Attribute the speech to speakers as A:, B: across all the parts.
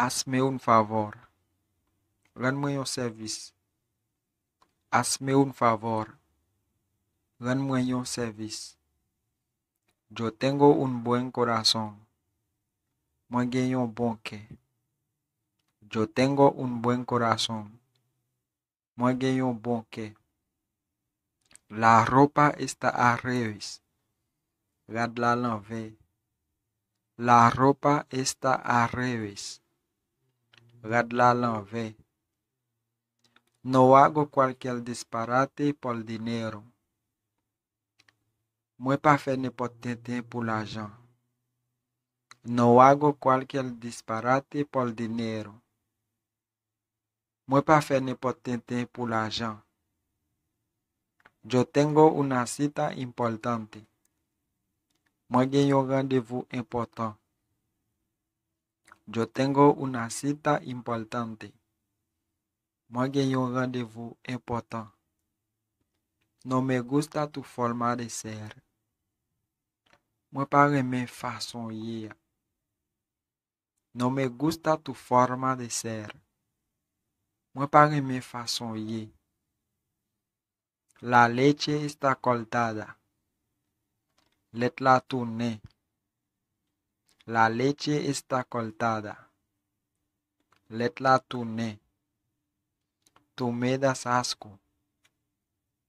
A: Hazme un favor. Rende-moi un service. Hazme un favor. Rende-moi un service. Yo tengo un buen corazón. Moi j'ai un bon cœur. Yo tengo un buen corazón. Moi j'ai un bon cœur. La ropa está al revés. Regarde-la à l'envers. La ropa está al revés. Regarde-la à l'envers. No hago cualquier disparate por dinero. Moi pas fait n'importe quoi pour l'argent. No hago cualquier disparate por dinero. Moi pas fait n'importe quoi pour l'argent. Yo tengo una cita importante. Moi j'ai un rendez-vous important. Yo tengo una cita importante. Moi j'ai un rendez-vous important. No me gusta tu forma de ser. Moi pas aimer façon hier. No me gusta tu forma de ser. Moi pas aimer façon hier. La leche está cortada. Let-la tourner. La leche está cortada. Let-la tourner. Tu me das asco.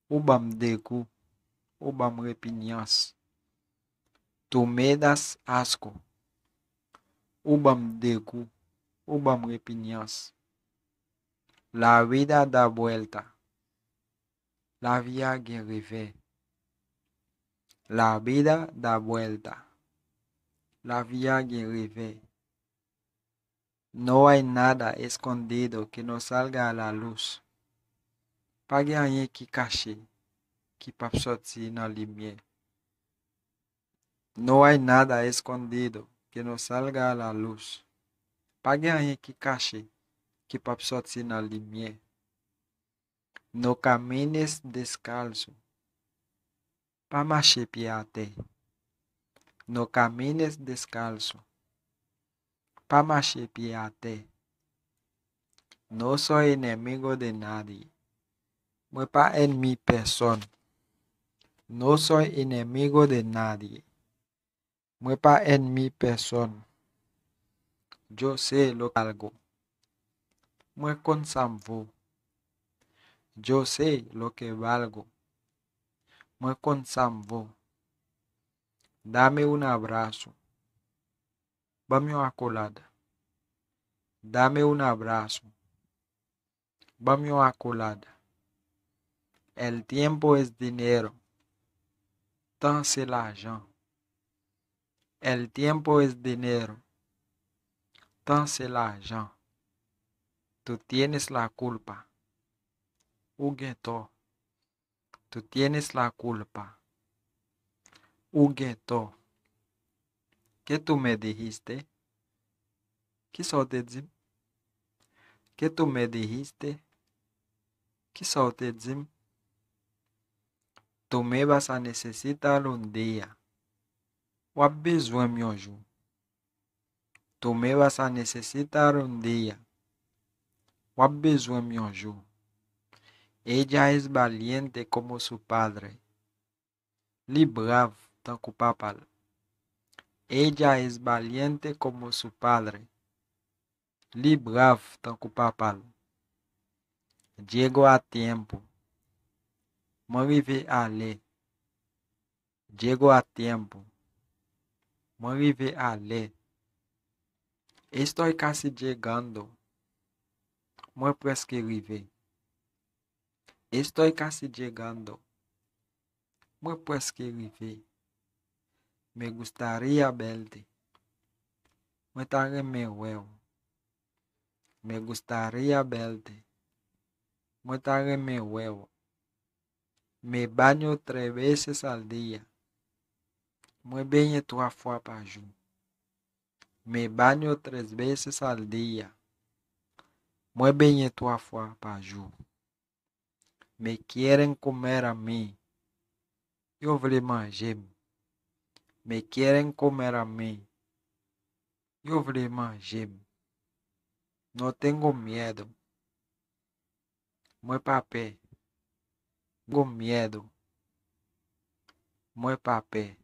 A: Ou bam dégoût. Ou bam répugnance. Tu me das asco. Ou bam dégoût. Ou bam répugnance. La vida da vuelta. La vie a un revers. La vida da vuelta. La vie a un revers. No hay nada escondido que no salga a la luz. Pas rien qui caché, qui pas sorti dans la lumière. No hay nada escondido que no salga a la luz. Pas rien qui caché, qui pas sorti dans la lumière. No camines descalzo. Pas marcher pied à terre. No camines descalzo. Pas marcher pied à terre. No soy enemigo de nadie. Moi pas ennemi personne. No soy enemigo de nadie. Moi pas ennemi personne. Yo sé lo que algo. Moi con samvo. Yo sé lo que valgo. Moi con samvo. Dame un abrazo. Dame una colada. Dame un abrazo. Dame una colada. El tiempo es dinero. Temps c'est l'argent. El tiempo es dinero. Temps c'est l'argent. Tú tienes la culpa. Hugueto. Tú tienes la culpa. Hugueto. ¿Qué tú me dijiste? ¿Qué só te di? ¿Qué tú me dijiste? ¿Qué só te di? Tú me vas a necesitar un día. Wap besoin mi un jour. Tú me vas a necesitar un día. Wap besoin mi un jour. Ella es valiente como su padre. Li brave tan que papal. Ella es valiente como su padre. Li brave tan que papal. Llego a tiempo. M'arrive à l'heure. Llego a tiempo. M'arrive à l'heure. Estoy casi llegando. Moi presque arrivé. Estoy casi llegando. Moi presque arrivé. Me gustaría verte. Moi ta reme weo. Me gustaría verte. Moi ta reme weo. Me baño 3 veces al día. Moi banho 3 fois par jour. Me baño 3 veces al día. Moi banho 3 fois par jour. Me quieren comer a mí. Eu vou manger. Me quieren comer a mí. Eu vou manger. No tengo miedo. Meu papel. Tengo miedo. Meu papel.